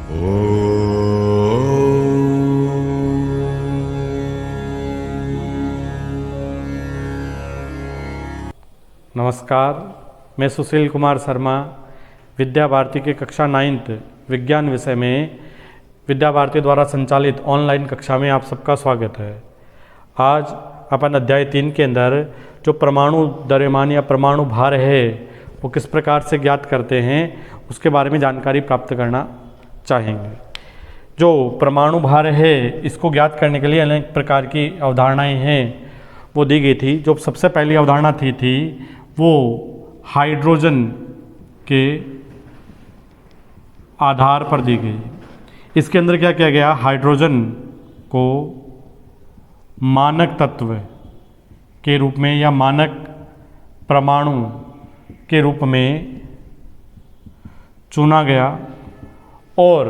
नमस्कार, मैं सुशील कुमार शर्मा विद्या भारती के कक्षा 9th विज्ञान विषय में विद्या भारती द्वारा संचालित ऑनलाइन कक्षा में आप सबका स्वागत है। आज अपन अध्याय 3 के अंदर जो परमाणु द्रव्यमान या परमाणु भार है वो किस प्रकार से ज्ञात करते हैं उसके बारे में जानकारी प्राप्त करना चाहेंगे। जो परमाणु भार है इसको ज्ञात करने के लिए अनेक प्रकार की अवधारणाएं हैं वो दी गई थी। जो सबसे पहली अवधारणा थी वो हाइड्रोजन के आधार पर दी गई। इसके अंदर क्या किया गया, हाइड्रोजन को मानक तत्व के रूप में या मानक परमाणु के रूप में चुना गया और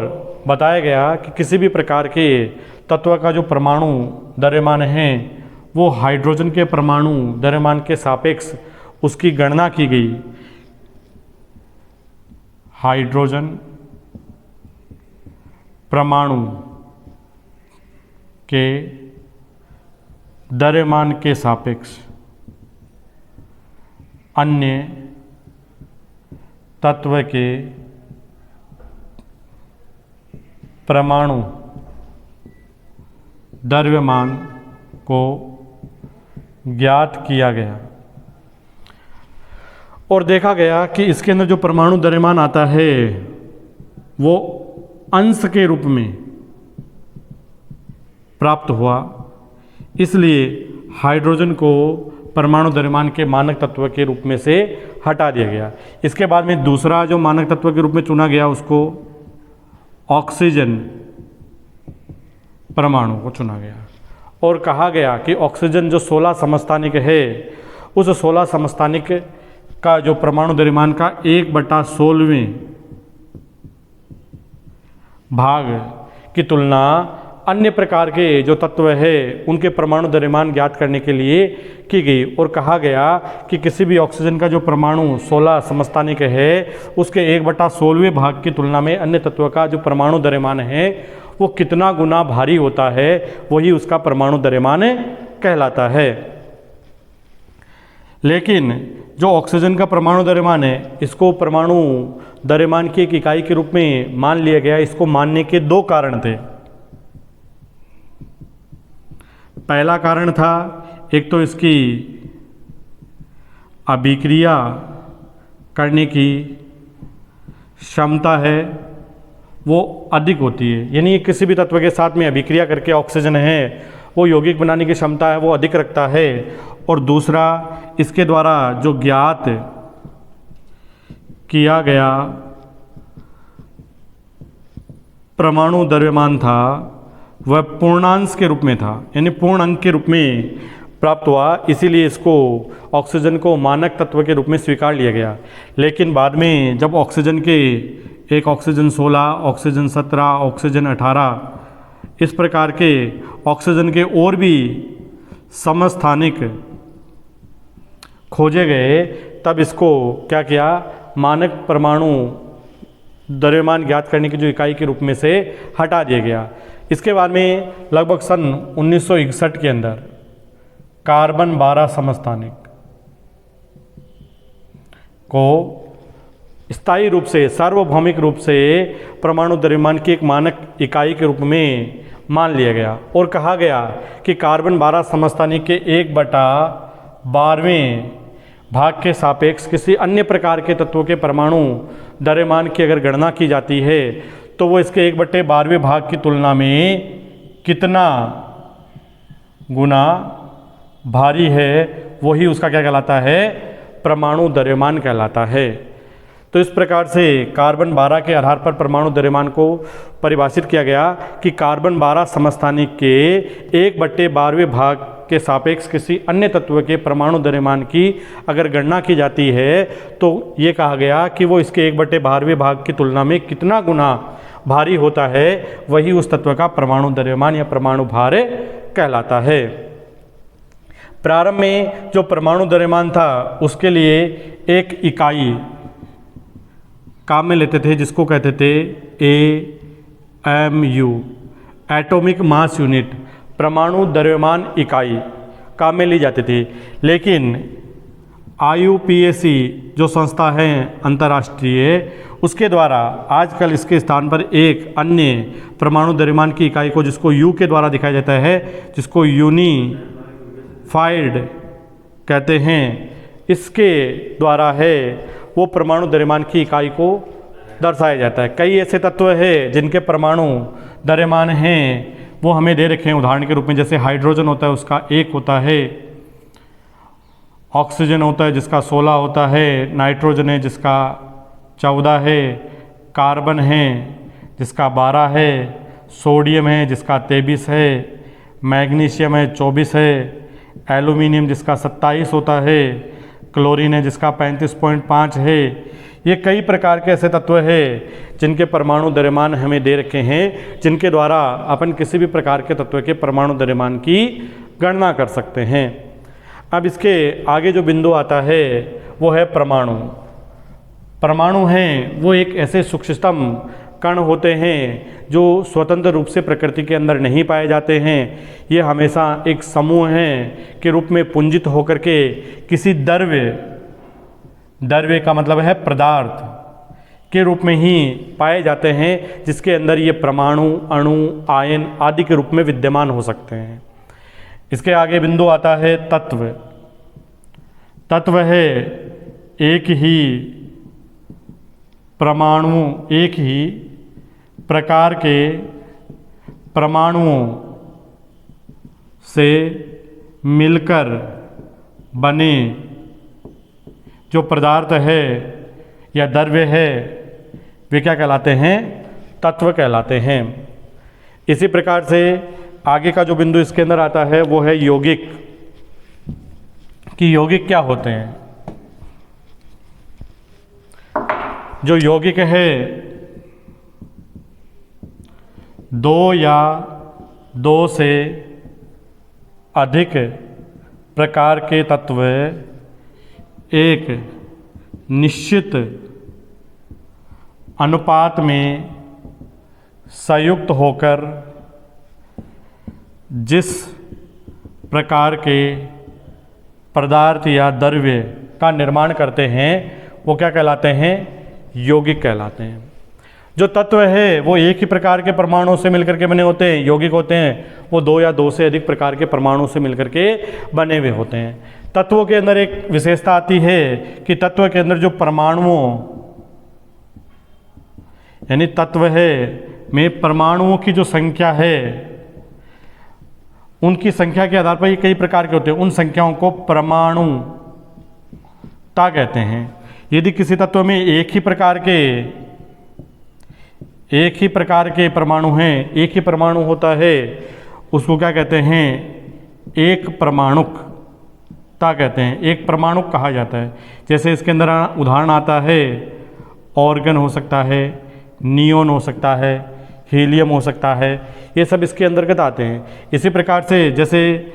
बताया गया कि किसी भी प्रकार के तत्व का जो परमाणु द्रव्यमान है वो हाइड्रोजन के परमाणु द्रव्यमान के सापेक्ष उसकी गणना की गई। हाइड्रोजन परमाणु के द्रव्यमान के सापेक्ष अन्य तत्व के परमाणु द्रव्यमान को ज्ञात किया गया और देखा गया कि इसके अंदर जो परमाणु द्रव्यमान आता है वो अंश के रूप में प्राप्त हुआ। इसलिए हाइड्रोजन को परमाणु द्रव्यमान के मानक तत्व के रूप में से हटा दिया गया। इसके बाद में दूसरा जो मानक तत्व के रूप में चुना गया उसको ऑक्सीजन परमाणु को चुना गया और कहा गया कि ऑक्सीजन जो 16 समस्थानिक है उस 16 समस्थानिक का जो परमाणु द्रव्यमान का 1/16वें भाग की तुलना अन्य प्रकार के जो तत्व है उनके परमाणु द्रव्यमान ज्ञात करने के लिए की गई और कहा गया कि किसी भी ऑक्सीजन का जो परमाणु 16 समस्थानिक है उसके 1/16वें भाग की तुलना में अन्य तत्व का जो परमाणु द्रव्यमान है वो कितना गुना भारी होता है वही उसका परमाणु द्रव्यमान कहलाता है। लेकिन जो ऑक्सीजन का परमाणु द्रव्यमान है इसको परमाणु द्रव्यमान की एक इकाई के रूप में मान लिया गया। इसको मानने के 2 कारण थे। पहला कारण था एक तो इसकी अभिक्रिया करने की क्षमता है वो अधिक होती है, यानी किसी भी तत्व के साथ में अभिक्रिया करके ऑक्सीजन है वो यौगिक बनाने की क्षमता है वो अधिक रखता है। और दूसरा इसके द्वारा जो ज्ञात किया गया परमाणु द्रव्यमान था वह पूर्णांश के रूप में था, यानी पूर्ण अंक के रूप में प्राप्त हुआ। इसीलिए इसको ऑक्सीजन को मानक तत्व के रूप में स्वीकार लिया गया। लेकिन बाद में जब ऑक्सीजन के एक ऑक्सीजन 16, ऑक्सीजन 17, ऑक्सीजन 18 इस प्रकार के ऑक्सीजन के और भी समस्थानिक खोजे गए तब इसको क्या किया, मानक परमाणु द्रव्यमान ज्ञात करने की जो इकाई के रूप में से हटा दिया गया। इसके बाद में लगभग सन 1961 के अंदर कार्बन 12 समस्थानिक को स्थायी रूप से सार्वभौमिक रूप से परमाणु द्रव्यमान की एक मानक इकाई के रूप में मान लिया गया और कहा गया कि कार्बन 12 समस्थानिक के 1/12वें भाग के सापेक्ष किसी अन्य प्रकार के तत्वों के परमाणु द्रव्यमान की अगर गणना की जाती है तो वो इसके 1/12वें भाग की तुलना में कितना गुना भारी है वही उसका क्या कहलाता है, परमाणु द्रव्यमान कहलाता है। तो इस प्रकार से कार्बन 12 के आधार पर परमाणु द्रव्यमान को परिभाषित किया गया कि कार्बन 12 समस्थानिक के 1/12वें भाग के सापेक्ष किसी अन्य तत्व के परमाणु द्रव्यमान की अगर गणना की जाती है तो ये कहा गया कि वो इसके 1/12वें भाग की तुलना में कितना गुना भारी होता है वही उस तत्व का परमाणु द्रव्यमान या परमाणु भार कहलाता है। प्रारंभ में जो परमाणु द्रव्यमान था उसके लिए एक इकाई काम में लेते थे जिसको कहते थे MU एटॉमिक मास यूनिट, परमाणु द्रव्यमान इकाई काम में ली जाती थी। लेकिन IUPAC जो संस्था है अंतर्राष्ट्रीय, उसके द्वारा आजकल इसके स्थान पर एक अन्य परमाणु द्रव्यमान की इकाई को, जिसको U के द्वारा दिखाया जाता है, जिसको यूनिफाइड कहते हैं, इसके द्वारा है वो परमाणु द्रव्यमान की इकाई को दर्शाया जाता है। कई ऐसे तत्व हैं जिनके परमाणु द्रव्यमान हैं वो हमें दे रखे हैं उदाहरण के रूप में, जैसे हाइड्रोजन होता है उसका 1 होता है, ऑक्सीजन होता है जिसका 16 होता है, नाइट्रोजन है जिसका 14 है, कार्बन है जिसका 12 है, सोडियम है जिसका 23 है, मैग्नीशियम है 24 है, एल्यूमिनियम जिसका 27 होता है, क्लोरीन है जिसका 35.5 है। ये कई प्रकार के ऐसे तत्व हैं जिनके परमाणु द्रव्यमान हमें दे रखे हैं, जिनके द्वारा अपन किसी भी प्रकार के तत्व के परमाणु द्रव्यमान की गणना कर सकते हैं। अब इसके आगे जो बिंदु आता है वो है परमाणु। परमाणु हैं वो एक ऐसे सूक्ष्मतम कण होते हैं जो स्वतंत्र रूप से प्रकृति के अंदर नहीं पाए जाते हैं। ये हमेशा एक समूह हैं के रूप में पुंजित होकर के किसी द्रव्य का मतलब है पदार्थ के रूप में ही पाए जाते हैं, जिसके अंदर ये परमाणु, अणु, आयन आदि के रूप में विद्यमान हो सकते हैं। इसके आगे बिंदु आता है तत्व। तत्व है एक ही परमाणु, एक ही प्रकार के परमाणुओं से मिलकर बने जो पदार्थ है या द्रव्य है वे क्या कहलाते हैं? तत्व कहलाते हैं। इसी प्रकार से आगे का जो बिंदु इसके अंदर आता है वो है यौगिक। कि यौगिक क्या होते हैं? जो यौगिक है दो या दो से अधिक प्रकार के तत्व एक निश्चित अनुपात में संयुक्त होकर जिस प्रकार के पदार्थ या द्रव्य का निर्माण करते हैं वो क्या कहलाते हैं? यौगिक कहलाते हैं। जो तत्व है वो एक ही प्रकार के परमाणुओं से मिलकर के बने होते हैं। यौगिक होते हैं वो दो या दो से अधिक प्रकार के परमाणुओं से मिलकर के बने हुए होते हैं। तत्वों के अंदर एक विशेषता आती है कि तत्व के अंदर जो परमाणुओं यानी तत्व है में परमाणुओं की जो संख्या है उनकी संख्या के आधार पर ये कई प्रकार के होते हैं। उन संख्याओं को परमाणुता कहते हैं। यदि किसी तत्व में एक ही प्रकार के परमाणु हैं, एक ही परमाणु होता है, उसको क्या कहते हैं? एक परमाणुकता कहते हैं। एक परमाणुक कहा जाता है। जैसे इसके अंदर उदाहरण आता है ऑर्गन हो सकता है, नियोन हो सकता है, हीलियम हो सकता है, ये सब इसके अंतर्गत आते हैं। इसी प्रकार से जैसे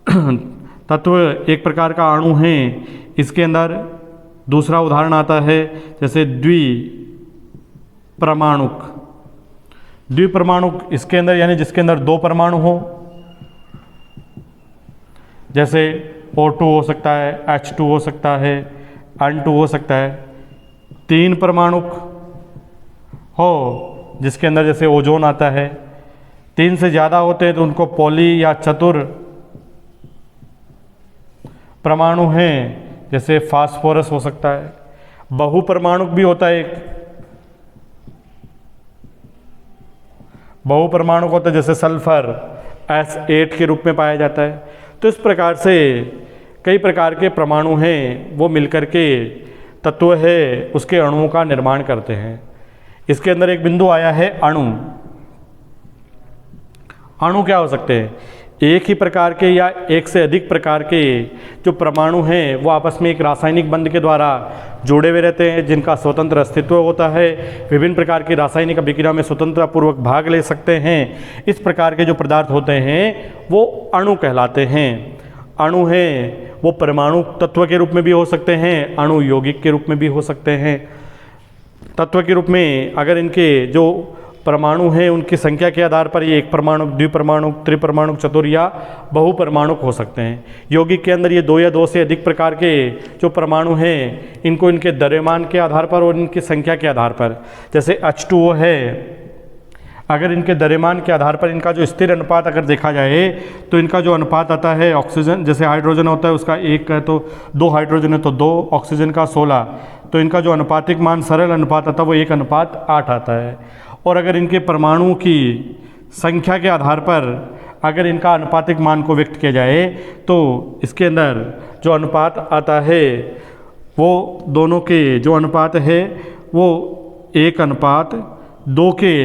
तत्व एक प्रकार का अणु है, इसके अंदर दूसरा उदाहरण आता है जैसे द्विपरमाणुक। द्विपरमाणुक इसके अंदर यानी जिसके अंदर दो परमाणु हो, जैसे O2 हो सकता है, H2 हो सकता है, N2 हो सकता है। तीन परमाणुक हो जिसके अंदर जैसे ओजोन आता है। तीन से ज़्यादा होते हैं तो उनको पॉली या चतुर परमाणु हैं, जैसे फास्फोरस हो सकता है। बहुपरमाणुक भी होता है एक, बहुपरमाणुक होता है जैसे सल्फर S8 के रूप में पाया जाता है। तो इस प्रकार से कई प्रकार के परमाणु हैं वो मिलकर के तत्व है उसके अणुओं का निर्माण करते हैं। इसके अंदर एक बिंदु आया है अणु। अणु क्या हो सकते हैं? एक ही प्रकार के या एक से अधिक प्रकार के जो परमाणु हैं वो आपस में एक रासायनिक बंध के द्वारा जुड़े हुए रहते हैं, जिनका स्वतंत्र अस्तित्व होता है। विभिन्न प्रकार की रासायनिक अभिक्रिया में स्वतंत्रतापूर्वक भाग ले सकते हैं। इस प्रकार के जो पदार्थ होते हैं वो अणु कहलाते हैं। अणु हैं वो परमाणु तत्व के रूप में भी हो सकते हैं, अणु यौगिक के रूप में भी हो सकते हैं। तत्व के रूप में अगर इनके जो परमाणु हैं उनकी संख्या के आधार पर ये एक परमाणु, द्विपरमाणु, त्रिपरमाणु, चतुर या बहुपरमाणुक हो सकते हैं। यौगिक के अंदर ये 2 या 2 से अधिक प्रकार के जो परमाणु हैं इनको इनके द्रव्यमान के आधार पर और इनकी संख्या के आधार पर, जैसे H2O है, अगर इनके द्रव्यमान के आधार पर इनका जो स्थिर अनुपात अगर देखा जाए तो इनका जो अनुपात आता है ऑक्सीजन, जैसे हाइड्रोजन होता है उसका 1 है तो 2 हाइड्रोजन है तो 2, ऑक्सीजन का 16, तो इनका जो अनुपातिक मान सरल अनुपात आता है वो 1:8 आता है। और अगर इनके परमाणुओं की संख्या के आधार पर अगर इनका अनुपातिक मान को व्यक्त किया जाए तो इसके अंदर जो अनुपात आता है वो दोनों के जो अनुपात है वो 1:2 के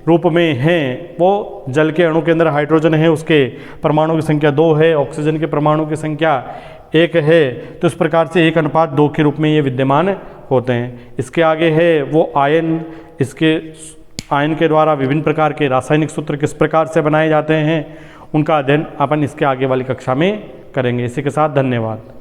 रूप में हैं। वो जल के अणु के अंदर हाइड्रोजन है उसके परमाणु की संख्या 2 है, ऑक्सीजन के परमाणु की संख्या 1 है, तो इस प्रकार से 1:2 के रूप में ये विद्यमान होते हैं। इसके आगे है वो आयन, इसके आयन के द्वारा विभिन्न प्रकार के रासायनिक सूत्र किस प्रकार से बनाए जाते हैं उनका अध्ययन अपन इसके आगे वाली कक्षा में करेंगे। इसी के साथ धन्यवाद।